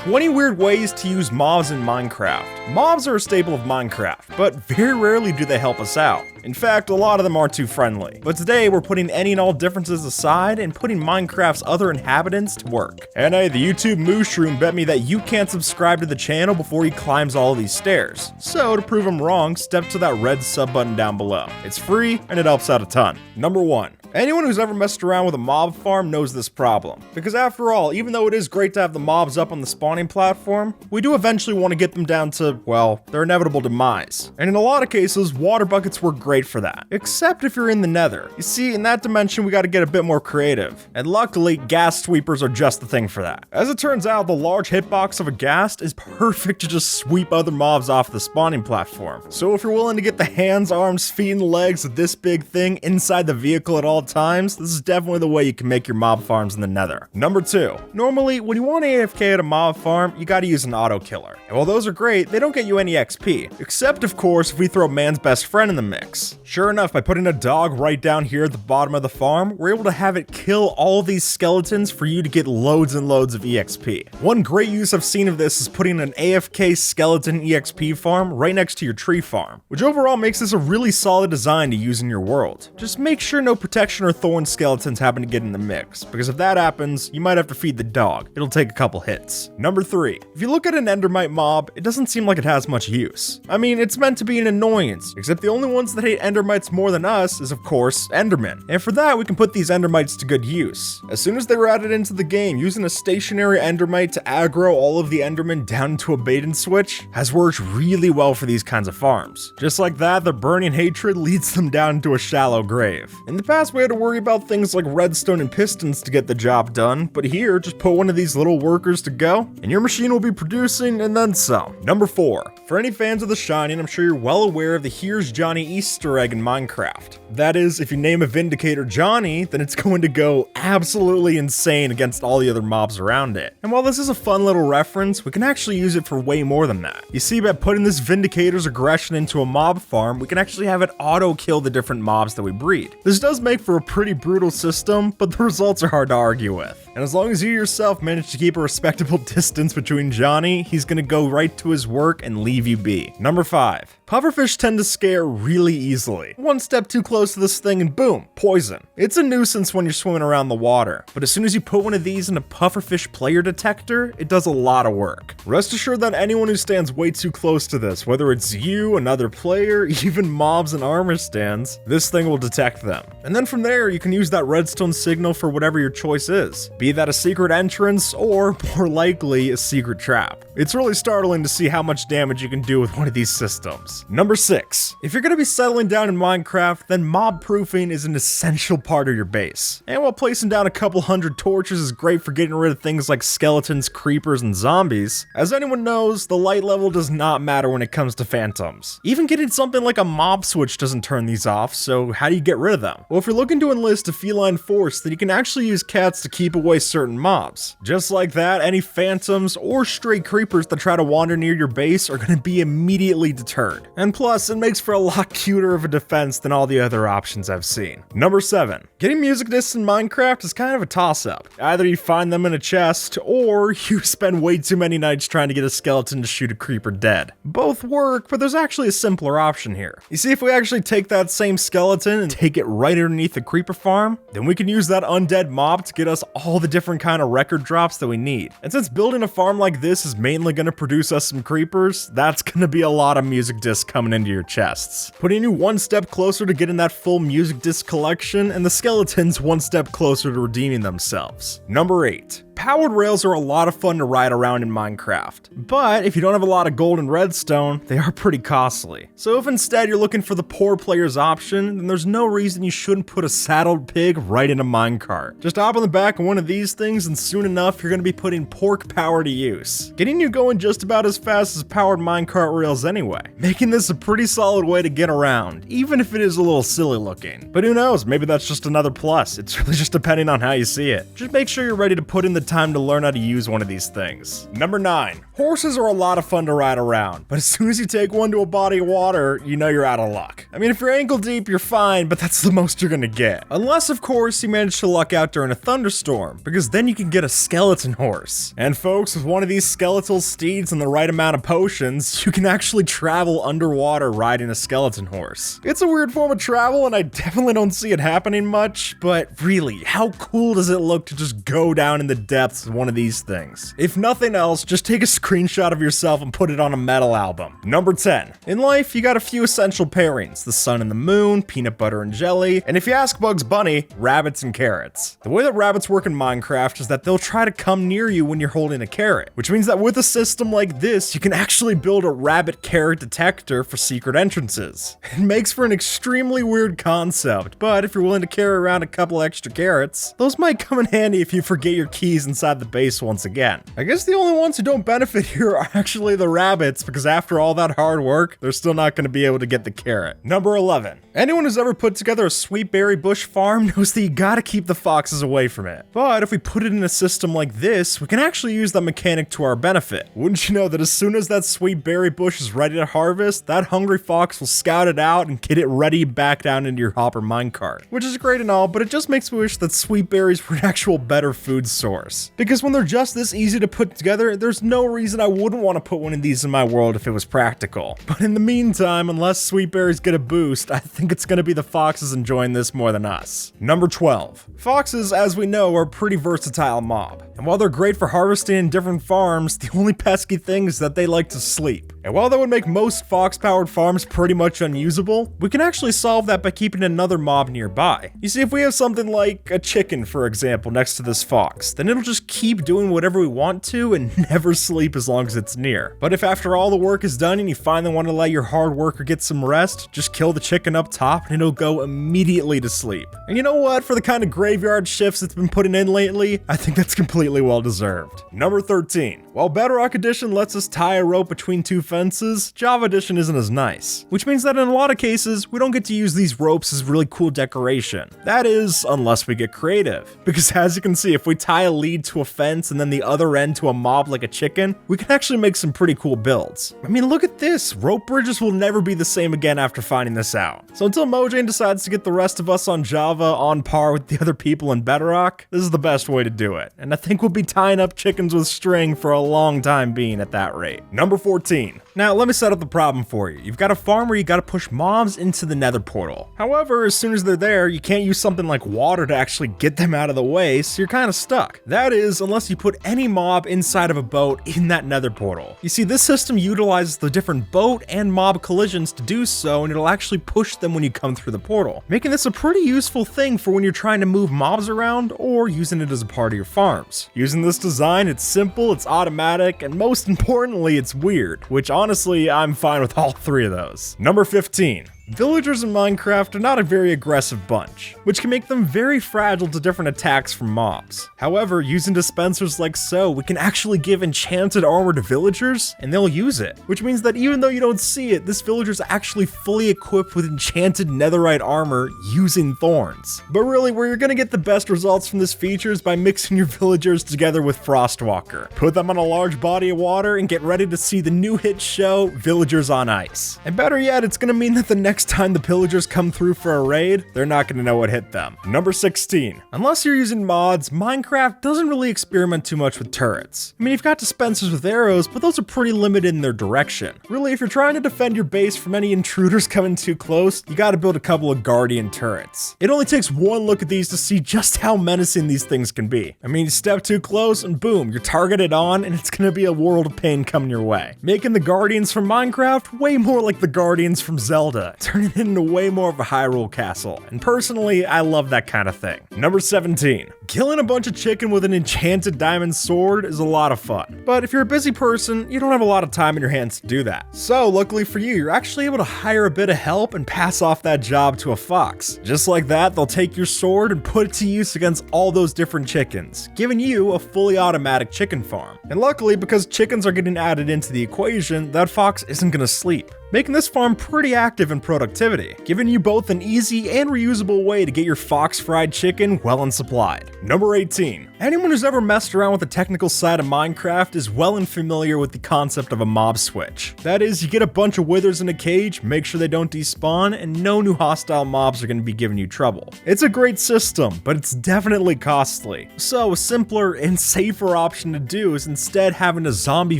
20 weird ways to use mobs in Minecraft. Mobs are a staple of Minecraft, but very rarely do they help us out. In fact, a lot of them aren't too friendly. But today, we're putting any and all differences aside and putting Minecraft's other inhabitants to work. And hey, the YouTube Mushroom bet me that you can't subscribe to the channel before he climbs all of these stairs. So, to prove him wrong, step to that red sub button down below. It's free, and it helps out a ton. Number 1. Anyone who's ever messed around with a mob farm knows this problem. Because after all, even though it is great to have the mobs up on the spawning platform, we do eventually want to get them down to, well, their inevitable demise. And in a lot of cases, water buckets work great for that. Except if you're in the Nether. You see, in that dimension, we gotta get a bit more creative. And luckily, ghast sweepers are just the thing for that. As it turns out, the large hitbox of a ghast is perfect to just sweep other mobs off the spawning platform. So if you're willing to get the hands, arms, feet, and legs of this big thing inside the vehicle at all times, this is definitely the way you can make your mob farms in the Nether. Number 2. Normally, when you want AFK at a mob farm, you gotta use an auto killer. And while those are great, they don't get you any XP. Except, of course, if we throw man's best friend in the mix. Sure enough, by putting a dog right down here at the bottom of the farm, we're able to have it kill all these skeletons for you to get loads and loads of EXP. One great use I've seen of this is putting an AFK skeleton EXP farm right next to your tree farm, which overall makes this a really solid design to use in your world. Just make sure no protection or thorn skeletons happen to get in the mix, because if that happens, you might have to feed the dog. It'll take a couple hits. Number 3. If you look at an endermite mob, it doesn't seem like it has much use. I mean, it's meant to be an annoyance, except the only ones that hate endermites more than us is, of course, endermen. And for that, we can put these endermites to good use. As soon as they were added into the game, using a stationary endermite to aggro all of the endermen down into a bait and switch has worked really well for these kinds of farms. Just like that, their burning hatred leads them down into a shallow grave. In the past, we had to worry about things like redstone and pistons to get the job done, but here, just put one of these little workers to go, and your machine will be producing and then some. Number 4. For any fans of The Shining, I'm sure you're well aware of the Here's Johnny Easter egg in Minecraft. That is, if you name a Vindicator Johnny, then it's going to go absolutely insane against all the other mobs around it. And while this is a fun little reference, we can actually use it for way more than that. You see, by putting this Vindicator's aggression into a mob farm, we can actually have it auto-kill the different mobs that we breed. This does make for a pretty brutal system, but the results are hard to argue with. And as long as you yourself manage to keep a respectable distance between Johnny, he's gonna go right to his work and leave you be. Number 5. Pufferfish tend to scare really easily. One step too close to this thing and boom, poison. It's a nuisance when you're swimming around the water, but as soon as you put one of these in a pufferfish player detector, it does a lot of work. Rest assured that anyone who stands way too close to this, whether it's you, another player, even mobs and armor stands, this thing will detect them. And then from there, you can use that redstone signal for whatever your choice is, be that a secret entrance or, more likely, a secret trap. It's really startling to see how much damage you can do with one of these systems. Number 6. If you're gonna be settling down in Minecraft, then mob proofing is an essential part of your base. And while placing down a couple hundred torches is great for getting rid of things like skeletons, creepers, and zombies, as anyone knows, the light level does not matter when it comes to phantoms. Even getting something like a MobSwitch doesn't turn these off, so how do you get rid of them? Well, if you're looking to enlist a feline force, then you can actually use cats to keep away certain mobs. Just like that, any phantoms or stray creepers that try to wander near your base are gonna be immediately deterred. And plus, it makes for a lot cuter of a defense than all the other options I've seen. Number 7. Getting music discs in Minecraft is kind of a toss-up. Either you find them in a chest, or you spend way too many nights trying to get a skeleton to shoot a creeper dead. Both work, but there's actually a simpler option here. You see, if we actually take that same skeleton and take it right underneath the creeper farm, then we can use that undead mob to get us all the different kind of record drops that we need. And since building a farm like this is mainly going to produce us some creepers, that's going to be a lot of music discs coming into your chests, putting you one step closer to getting that full music disc collection, and the skeletons one step closer to redeeming themselves. Number 8. Powered rails are a lot of fun to ride around in Minecraft, but if you don't have a lot of gold and redstone, they are pretty costly. So if instead you're looking for the poor player's option, then there's no reason you shouldn't put a saddled pig right in a minecart. Just hop on the back of one of these things and soon enough you're going to be putting pork power to use, getting you going just about as fast as powered minecart rails anyway, making this a pretty solid way to get around, even if it is a little silly looking. But who knows, maybe that's just another plus. It's really just depending on how you see it. Just make sure you're ready to put in the time to learn how to use one of these things. Number 9. Horses are a lot of fun to ride around, but as soon as you take one to a body of water, you know you're out of luck. I mean, if you're ankle deep, you're fine, but that's the most you're gonna get. Unless, of course, you manage to luck out during a thunderstorm, because then you can get a skeleton horse. And folks, with one of these skeletal steeds and the right amount of potions, you can actually travel underwater riding a skeleton horse. It's a weird form of travel, and I definitely don't see it happening much, but really, how cool does it look to just go down in the depths of one of these things? If nothing else, just take a screenshot of yourself and put it on a metal album. Number 10. In life, you got a few essential pairings: the sun and the moon, peanut butter and jelly, and if you ask Bugs Bunny, rabbits and carrots. The way that rabbits work in Minecraft is that they'll try to come near you when you're holding a carrot, which means that with a system like this, you can actually build a rabbit carrot detector for secret entrances. It makes for an extremely weird concept, but if you're willing to carry around a couple extra carrots, those might come in handy if you forget your keys inside the base once again. I guess the only ones who don't benefit here are actually the rabbits, because after all that hard work, they're still not going to be able to get the carrot. Number 11. Anyone who's ever put together a sweet berry bush farm knows that you gotta keep the foxes away from it. But if we put it in a system like this, we can actually use that mechanic to our benefit. Wouldn't you know that as soon as that sweet berry bush is ready to harvest, that hungry fox will scout it out and get it ready back down into your hopper minecart. Which is great and all, but it just makes me wish that sweet berries were an actual better food source. Because when they're just this easy to put together, there's no reason I wouldn't want to put one of these in my world if it was practical. But in the meantime, unless sweet berries get a boost, I think it's gonna be the foxes enjoying this more than us. Number 12. Foxes, as we know, are a pretty versatile mob. And while they're great for harvesting in different farms, the only pesky thing is that they like to sleep. And while that would make most fox-powered farms pretty much unusable, we can actually solve that by keeping another mob nearby. You see, if we have something like a chicken, for example, next to this fox, then it'll just keep doing whatever we want to and never sleep as long as it's near. But if after all the work is done and you finally want to let your hard worker get some rest, just kill the chicken up top and it'll go immediately to sleep. And you know what? For the kind of graveyard shifts it's been putting in lately, I think that's completely well deserved. Number 13. While Bedrock Edition lets us tie a rope between two fences, Java Edition isn't as nice. Which means that in a lot of cases, we don't get to use these ropes as really cool decoration. That is, unless we get creative. Because as you can see, if we tie a lead to a fence and then the other end to a mob like a chicken, we can actually make some pretty cool builds. I mean, look at this. Rope bridges will never be the same again after finding this out. So until Mojang decides to get the rest of us on Java on par with the other people in Bedrock, this is the best way to do it. And I think we'll be tying up chickens with string for a long time being at that rate. Number 14. Now, let me set up the problem for you. You've got a farm where you gotta push mobs into the Nether portal. However, as soon as they're there, you can't use something like water to actually get them out of the way, so you're kinda stuck. That is, unless you put any mob inside of a boat in that Nether portal. You see, this system utilizes the different boat and mob collisions to do so, and it'll actually push them when you come through the portal, making this a pretty useful thing for when you're trying to move mobs around or using it as a part of your farms. Using this design, it's simple, it's automatic, and most importantly, it's weird, which honestly, I'm fine with all three of those. Number 15. Villagers in Minecraft are not a very aggressive bunch, which can make them very fragile to different attacks from mobs. However, using dispensers like so, we can actually give enchanted armor to villagers, and they'll use it. Which means that even though you don't see it, this villager's actually fully equipped with enchanted netherite armor using thorns. But really, where you're gonna get the best results from this feature is by mixing your villagers together with Frostwalker. Put them on a large body of water and get ready to see the new hit show, Villagers on Ice. And better yet, it's gonna mean that the next time the pillagers come through for a raid, they're not going to know what hit them. Number 16. Unless you're using mods, Minecraft doesn't really experiment too much with turrets. I mean, you've got dispensers with arrows, but those are pretty limited in their direction. Really, if you're trying to defend your base from any intruders coming too close, you got to build a couple of guardian turrets. It only takes one look at these to see just how menacing these things can be. I mean, you step too close and boom, you're targeted on, and it's going to be a world of pain coming your way. Making the guardians from Minecraft way more like the guardians from Zelda, turning it into way more of a Hyrule castle, and personally, I love that kind of thing. Number 17. Killing a bunch of chicken with an enchanted diamond sword is a lot of fun, but if you're a busy person, you don't have a lot of time in your hands to do that. So luckily for you, you're actually able to hire a bit of help and pass off that job to a fox. Just like that, they'll take your sword and put it to use against all those different chickens, giving you a fully automatic chicken farm. And luckily, because chickens are getting added into the equation, that fox isn't gonna sleep. making this farm pretty active in productivity, giving you both an easy and reusable way to get your fox fried chicken well and supplied. Number 18. Anyone who's ever messed around with the technical side of Minecraft is well and familiar with the concept of a mob switch. That is, you get a bunch of withers in a cage, make sure they don't despawn, and no new hostile mobs are going to be giving you trouble. It's a great system, but it's definitely costly. So a simpler and safer option to do is instead having a zombie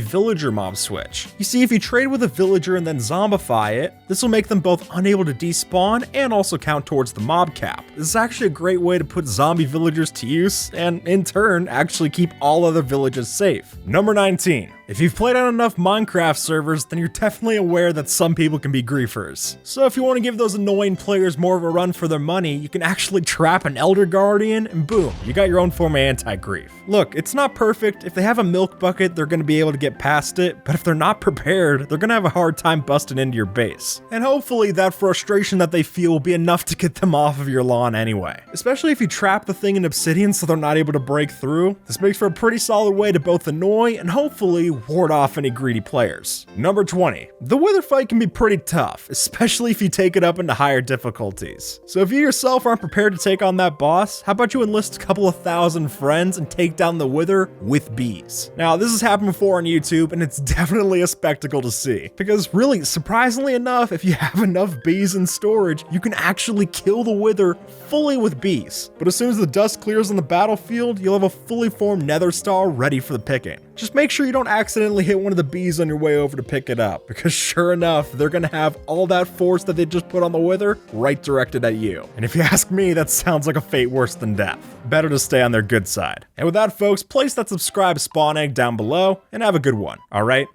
villager mob switch. You see, if you trade with a villager and then zombify it, this will make them both unable to despawn and also count towards the mob cap. This is actually a great way to put zombie villagers to use and in turn actually keep all other villages safe. Number 19. If you've played on enough Minecraft servers, then you're definitely aware that some people can be griefers. So if you want to give those annoying players more of a run for their money, you can actually trap an Elder Guardian and boom, you got your own form of anti-grief. Look, it's not perfect. If they have a milk bucket, they're going to be able to get past it, but if they're not prepared, they're going to have a hard time busting into your base. And hopefully that frustration that they feel will be enough to get them off of your lawn anyway. Especially if you trap the thing in obsidian so they're not able to break through. This makes for a pretty solid way to both annoy and hopefully ward off any greedy players. Number 20. The wither fight can be pretty tough, especially if you take it up into higher difficulties. So if you yourself aren't prepared to take on that boss, how about you enlist a couple of thousand friends and take down the wither with bees? Now, this has happened before on YouTube, and it's definitely a spectacle to see. Because really, surprisingly enough, if you have enough bees in storage, you can actually kill the wither fully with bees. But as soon as the dust clears on the battlefield, you'll have a fully formed nether star ready for the picking. Just make sure you don't accidentally hit one of the bees on your way over to pick it up, because sure enough, they're gonna have all that force that they just put on the wither right directed at you. And if you ask me, that sounds like a fate worse than death. Better to stay on their good side. And with that, folks, place that subscribe spawn egg down below, and have a good one, alright?